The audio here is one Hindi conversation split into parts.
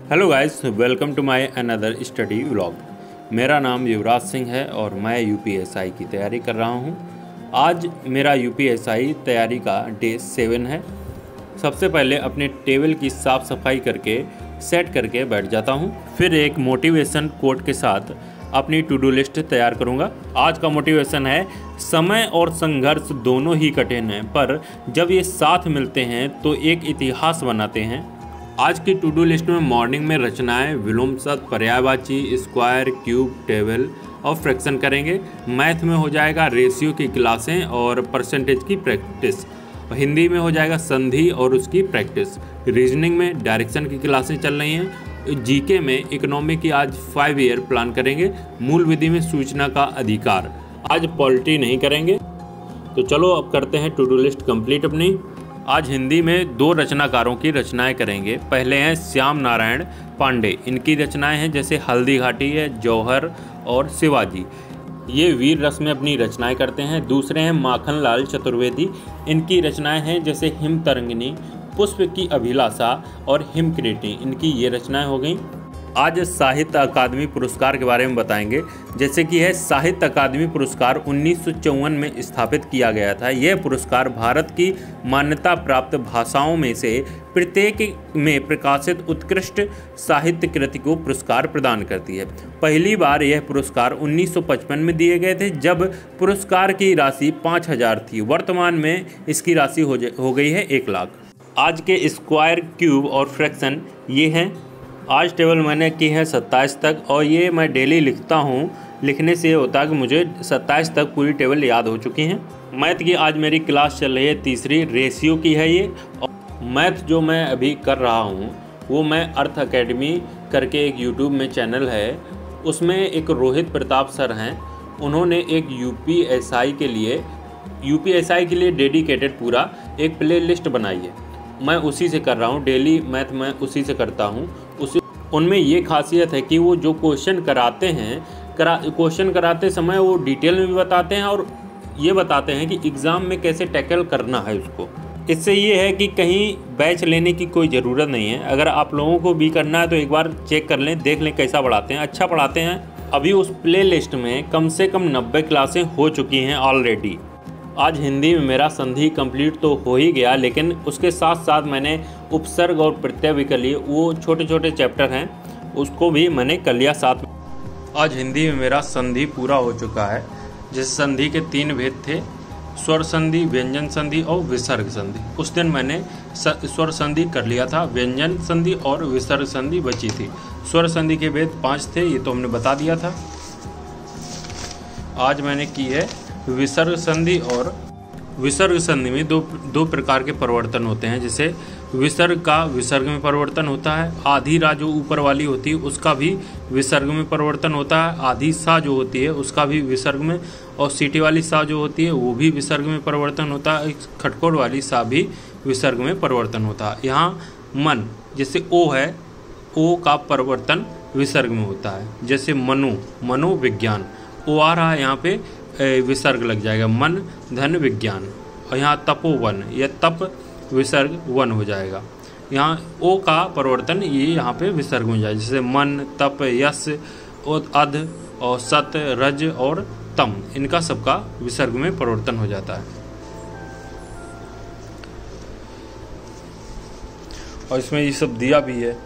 Hello guys, welcome to my another study vlog. मेरा नाम युवराज सिंह है और मैं यूपीएसआई की तैयारी कर रहा हूं। आज मेरा यूपीएसआई तैयारी का डे 7 है। सबसे पहले अपने टेबल की साफ़ सफाई करके सेट करके बैठ जाता हूं। फिर एक मोटिवेशन कोट के साथ अपनी टू डू लिस्ट तैयार करूंगा। आज का मोटिवेशन है, समय और संघर्ष दोनों ही कठिन हैं, पर जब ये साथ मिलते हैं तो एक इतिहास बनाते हैं। आज की टू डू लिस्ट में मॉर्निंग में रचनाएं, विलोम शब्द, पर्यायवाची, स्क्वायर, क्यूब, टेबल और फ्रैक्शन करेंगे। मैथ में हो जाएगा रेशियो की क्लासें और परसेंटेज की प्रैक्टिस। हिंदी में हो जाएगा संधि और उसकी प्रैक्टिस। रीजनिंग में डायरेक्शन की क्लासें चल रही हैं। जीके में इकोनॉमी की आज 5 ईयर प्लान करेंगे। मूल विधि में सूचना का अधिकार। आज पॉलिटी नहीं करेंगे। तो चलो अब करते हैं टू डू लिस्ट कंप्लीट अपनी। आज हिंदी में 2 रचनाकारों की रचनाएं करेंगे। पहले हैं श्याम नारायण पांडे। इनकी रचनाएं हैं जैसे हल्दी घाटी है, जौहर और शिवाजी। ये वीर रस में अपनी रचनाएं करते हैं। दूसरे हैं माखनलाल चतुर्वेदी। इनकी रचनाएं हैं जैसे हिम तरंगिनी, पुष्प की अभिलाषा और हिमक्रीटी। इनकी ये रचनाएं हो गई। आज साहित्य अकादमी पुरस्कार के बारे में बताएंगे। जैसे कि है साहित्य अकादमी पुरस्कार 1954 में स्थापित किया गया था। यह पुरस्कार भारत की मान्यता प्राप्त भाषाओं में से प्रत्येक में प्रकाशित उत्कृष्ट साहित्य कृति को पुरस्कार प्रदान करती है। पहली बार यह पुरस्कार 1955 में दिए गए थे, जब पुरस्कार की राशि 5000 थी। वर्तमान में इसकी राशि हो गई है 1 लाख। आज के स्क्वायर, क्यूब और फ्रैक्शन ये हैं। आज टेबल मैंने की है 27 तक और ये मैं डेली लिखता हूँ। लिखने से ये होता है कि मुझे 27 तक पूरी टेबल याद हो चुकी हैं। मैथ की आज मेरी क्लास चल रही है 3री, रेशियो की है ये। और मैथ जो मैं अभी कर रहा हूँ वो मैं अर्थ अकेडमी करके एक यूट्यूब में चैनल है, उसमें एक रोहित प्रताप सर हैं। उन्होंने एक यूपीएसआई के लिए डेडिकेटेड पूरा एक प्ले लिस्ट बनाई है। मैं उसी से कर रहा हूँ। डेली मैथ मैं उसी से करता हूँ। उनमें ये खासियत है कि वो जो क्वेश्चन कराते समय वो डिटेल में भी बताते हैं और ये बताते हैं कि एग्ज़ाम में कैसे टैकल करना है उसको। इससे ये है कि कहीं बैच लेने की कोई ज़रूरत नहीं है। अगर आप लोगों को भी करना है तो एक बार चेक कर लें, देख लें कैसा पढ़ाते हैं। अच्छा पढ़ाते हैं। अभी उस प्ले लिस्ट में कम से कम 90 क्लासें हो चुकी हैं ऑलरेडी। आज हिंदी में मेरा संधि कंप्लीट तो हो ही गया, लेकिन उसके साथ साथ मैंने उपसर्ग और प्रत्यय भी कर लिए। वो छोटे छोटे चैप्टर हैं, उसको भी मैंने कर लिया साथ में। आज हिंदी में मेरा संधि पूरा हो चुका है। जिस संधि के 3 भेद थे, स्वर संधि, व्यंजन संधि और विसर्ग संधि। उस दिन मैंने स्वर संधि कर लिया था, व्यंजन संधि और विसर्ग संधि बची थी। स्वर संधि के भेद 5 थे, ये तो हमने बता दिया था। आज मैंने की है विसर्ग संधि। और विसर्ग संधि में दो प्रकार के परिवर्तन होते हैं। जैसे विसर्ग का विसर्ग में परिवर्तन होता है। आधी रा जो ऊपर वाली होती है उसका भी विसर्ग में परिवर्तन होता है। आधी सा जो होती है उसका भी विसर्ग में, और सीटी वाली सा जो होती है वो भी विसर्ग में परिवर्तन होता है। खटकोड़ वाली सा भी विसर्ग में परिवर्तन होता है। यहाँ मन जैसे ओ है, ओ का परिवर्तन विसर्ग में होता है। जैसे मनोविज्ञान, ओ आ रहा है यहाँ पे विसर्ग लग जाएगा। मन धन विज्ञान। और यहाँ तपोवन, यह तप विसर्ग वन हो जाएगा। यहाँ ओ का परिवर्तन ये यहाँ पे विसर्ग में जाएगा। जैसे मन, तप, यश, अध और सत, रज और तम, इनका सबका विसर्ग में परिवर्तन हो जाता है। और इसमें ये सब दिया भी है।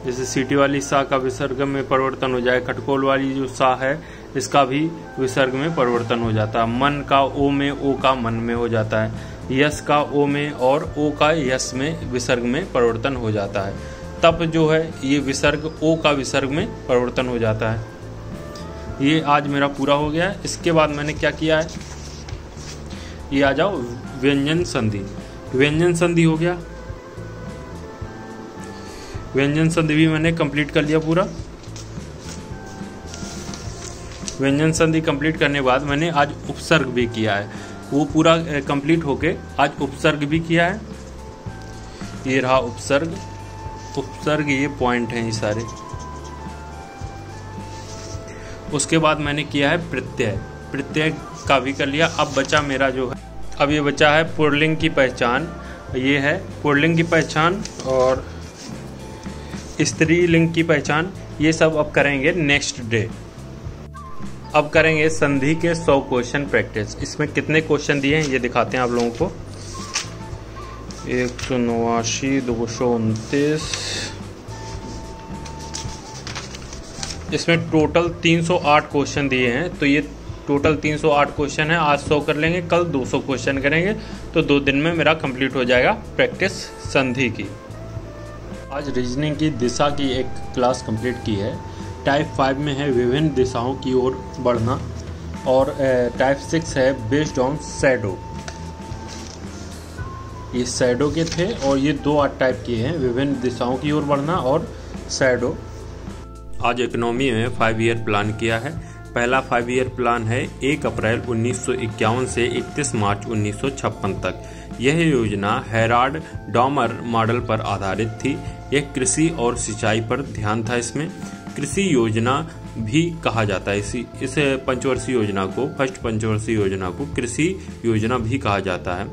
जैसे सीटी वाली सा का विसर्ग में परिवर्तन हो जाए। खटकोल वाली जो सा है इसका भी विसर्ग में परिवर्तन हो जाता है। मन का ओ में, ओ का मन में हो जाता है। यश का ओ में और ओ का यश में विसर्ग में परिवर्तन हो जाता है। तप जो है ये विसर्ग ओ का विसर्ग में परिवर्तन हो जाता है। ये आज मेरा पूरा हो गया है। इसके बाद मैंने क्या किया है, ये आ जाओ व्यंजन संधि। व्यंजन संधि हो गया। व्यंजन संधि भी मैंने कंप्लीट कर लिया पूरा। व्यंजन संधि कंप्लीट करने के बाद मैंने आज उपसर्ग भी किया है। वो पूरा कंप्लीट होके आज उपसर्ग भी किया है। ये रहा उपसर्ग। उपसर्ग ये पॉइंट हैं ये सारे। उसके बाद मैंने किया है प्रत्यय। प्रत्यय का भी कर लिया। अब बचा मेरा जो है, अब ये बचा है पुल्लिंग की पहचान। ये है पुल्लिंग की पहचान और स्त्रीलिंग की पहचान, ये सब अब करेंगे नेक्स्ट डे। अब करेंगे संधि के 100 क्वेश्चन प्रैक्टिस। इसमें कितने क्वेश्चन दिए हैं ये दिखाते हैं आप लोगों को। 189, 229, इसमें टोटल 308 क्वेश्चन दिए हैं। तो ये टोटल 308 क्वेश्चन है। आज 100 कर लेंगे, कल 200 क्वेश्चन करेंगे, तो 2 दिन में मेरा कंप्लीट हो जाएगा प्रैक्टिस संधि की। आज रीजनिंग की दिशा की एक क्लास कंप्लीट की है। टाइप 5 में है विभिन्न दिशाओं की ओर बढ़ना, और टाइप 6 है बेस्ड ऑन शैडो। ये शैडो के थे और ये 2 टाइप के हैं, विभिन्न दिशाओं की ओर बढ़ना और शैडो। आज इकोनॉमी में 5 ईयर प्लान किया है। पहला 5 ईयर प्लान है 1 अप्रैल 1951 से 31 मार्च 1956 तक। यह योजना हेराल्ड डॉमर मॉडल पर आधारित थी। यह कृषि और सिंचाई पर ध्यान था। इसमें कृषि योजना भी कहा जाता है। इस पंचवर्षीय योजना को, फर्स्ट पंचवर्षीय योजना को कृषि योजना भी कहा जाता है।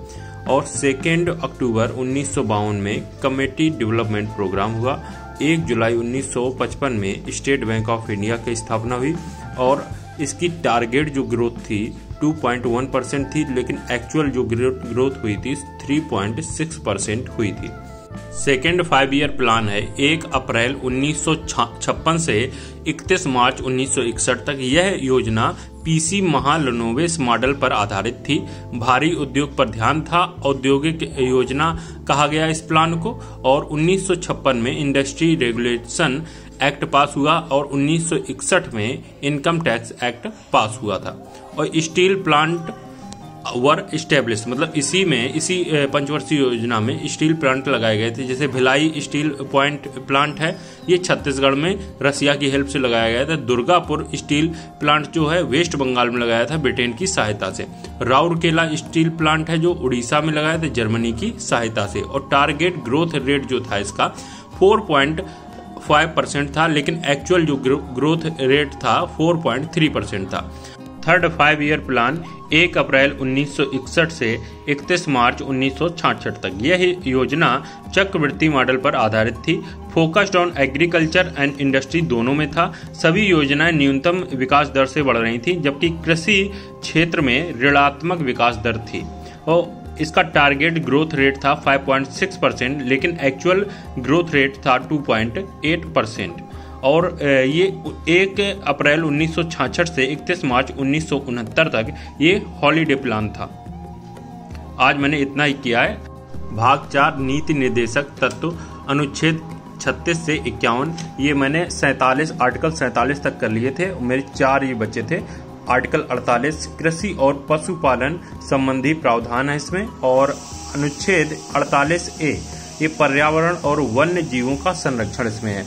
और 2 अक्टूबर 1952 में कमेटी डेवलपमेंट प्रोग्राम हुआ। 1 जुलाई 1955 में स्टेट बैंक ऑफ इंडिया की स्थापना हुई और इसकी टारगेट जो ग्रोथ थी 2.1% थी, लेकिन एक्चुअल जो ग्रोथ हुई थी 3.6% हुई थी। सेकेंड 5 ईयर प्लान है 1 अप्रैल 1956 से 31 मार्च 1961 तक। यह योजना पीसी महालनोबिस मॉडल पर आधारित थी। भारी उद्योग पर ध्यान था। औद्योगिक योजना कहा गया इस प्लान को। और 1956 में इंडस्ट्री रेगुलेशन एक्ट पास हुआ और 1961 में इनकम टैक्स एक्ट पास हुआ था। और स्टील प्लांट वर इस्टेब्लिश, मतलब इसी पंचवर्षीय योजना में स्टील प्लांट लगाए गए थे। जैसे भिलाई स्टील प्लांट है, ये छत्तीसगढ़ में रसिया की हेल्प से लगाया गया था। दुर्गापुर स्टील प्लांट जो है वेस्ट बंगाल में लगाया था ब्रिटेन की सहायता से। राउरकेला स्टील प्लांट है जो उड़ीसा में लगाया था जर्मनी की सहायता से। और टारगेट ग्रोथ रेट जो था इसका 4.5% था, लेकिन एक्चुअल जो ग्रोथ रेट था 4.3% था। थर्ड 5 ईयर प्लान 1 अप्रैल 1961 से 31 मार्च 1966 तक। यह योजना चक्रवृद्धि मॉडल पर आधारित थी। Focused on agriculture and industry दोनों में था। सभी योजनाएं न्यूनतम विकास दर से बढ़ रही थी, जबकि कृषि क्षेत्र में ऋणात्मक विकास दर थी। और इसका टारगेट ग्रोथ रेट था 5.6%, लेकिन एक्चुअल ग्रोथ रेट था 2.8%। और ये 1 अप्रैल 1966 से 31 मार्च 1969 तक ये हॉलीडे प्लान था। आज मैंने इतना ही किया है। भाग 4 नीति निर्देशक तत्व अनुच्छेद 36 से 51, ये मैंने आर्टिकल 47 तक कर लिए थे। मेरे 4 ये बच्चे थे। आर्टिकल 48 कृषि और पशुपालन संबंधी प्रावधान है इसमें। और अनुच्छेद 48A ये पर्यावरण और वन्य जीवों का संरक्षण इसमें है।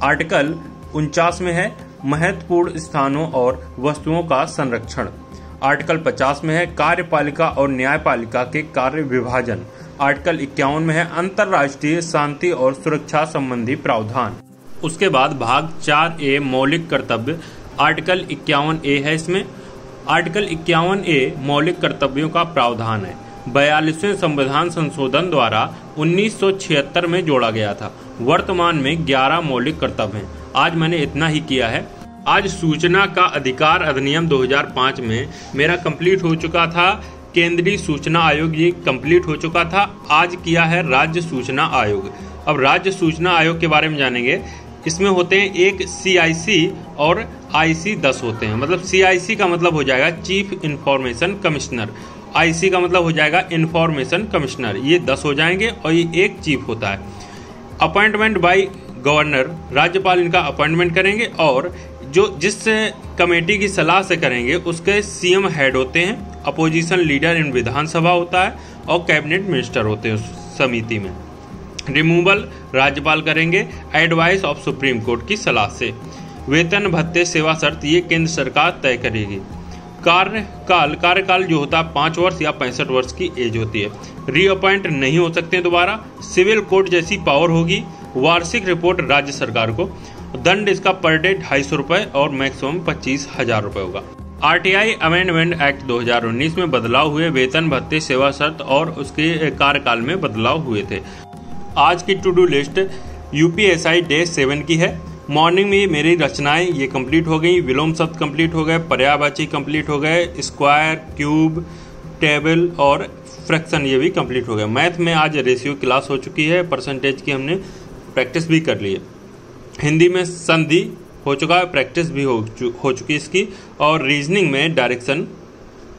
आर्टिकल 49 में है महत्वपूर्ण स्थानों और वस्तुओं का संरक्षण। आर्टिकल 50 में है कार्यपालिका और न्यायपालिका के कार्य विभाजन। आर्टिकल 51 में है अंतर्राष्ट्रीय शांति और सुरक्षा संबंधी प्रावधान। उसके बाद भाग 4A मौलिक कर्तव्य, आर्टिकल 51A है इसमें। आर्टिकल 51A मौलिक कर्तव्यों का प्रावधान है। 42वें संविधान संशोधन द्वारा 1976 में जोड़ा गया था। वर्तमान में 11 मौलिक कर्तव्य हैं। आज मैंने इतना ही किया है। आज सूचना का अधिकार अधिनियम 2005 में मेरा कंप्लीट हो चुका था। केंद्रीय सूचना आयोग ये कंप्लीट हो चुका था। आज किया है राज्य सूचना आयोग। अब राज्य सूचना आयोग के बारे में जानेंगे। इसमें होते हैं एक CIC और IC 10 होते हैं। मतलब CIC का मतलब हो जाएगा चीफ इंफॉर्मेशन कमिश्नर, IC का मतलब हो जाएगा इंफॉर्मेशन कमिश्नर। ये 10 हो जाएंगे और ये एक चीफ होता है। अपॉइंटमेंट बाय गवर्नर, राज्यपाल इनका अपॉइंटमेंट करेंगे। और जिस कमेटी की सलाह से करेंगे उसके CM हेड होते हैं। अपोजिशन लीडर इन विधानसभा होता है और कैबिनेट मिनिस्टर होते हैं उस समिति में। रिमूवल राज्यपाल करेंगे एडवाइस ऑफ सुप्रीम कोर्ट की सलाह से। वेतन भत्ते सेवा शर्त ये केंद्र सरकार तय करेगी। कार्यकाल जो होता है 5 वर्ष या 65 वर्ष की एज होती है। रीअपॉइंट नहीं हो सकते दोबारा। सिविल कोर्ट जैसी पावर होगी। वार्षिक रिपोर्ट राज्य सरकार को। दंड इसका पर डे 250 रुपए और मैक्सिमम 25,000 रुपए होगा। आरटीआई अमेंडमेंट एक्ट 2019 में बदलाव हुए, वेतन भत्ते, सेवा शर्त और उसके कार्यकाल में बदलाव हुए थे। आज की to do list UPSI day 7 की है। मॉर्निंग में मेरी रचनाएं ये कंप्लीट हो गई, विलोम शब्द कंप्लीट हो गए, पर्यायवाची कंप्लीट हो गए, स्क्वायर, क्यूब, टेबल और फ्रैक्शन ये भी कंप्लीट हो गए। मैथ में आज रेशियो क्लास हो चुकी है, परसेंटेज की हमने प्रैक्टिस भी कर ली है। हिंदी में संधि हो चुका है, प्रैक्टिस भी हो चुकी इसकी। और रीजनिंग में डायरेक्शन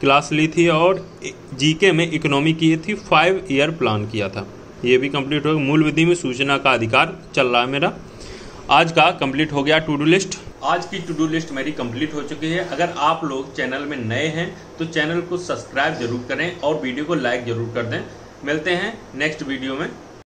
क्लास ली थी और जीके में इकोनॉमी की थी, 5 ईयर प्लान किया था, ये भी कंप्लीट हो गया। मूल विधि में सूचना का अधिकार चल रहा है मेरा। आज का कंप्लीट हो गया टू डू लिस्ट। आज की टू डू लिस्ट मेरी कंप्लीट हो चुकी है। अगर आप लोग चैनल में नए हैं तो चैनल को सब्सक्राइब जरूर करें और वीडियो को लाइक जरूर कर दें। मिलते हैं नेक्स्ट वीडियो में।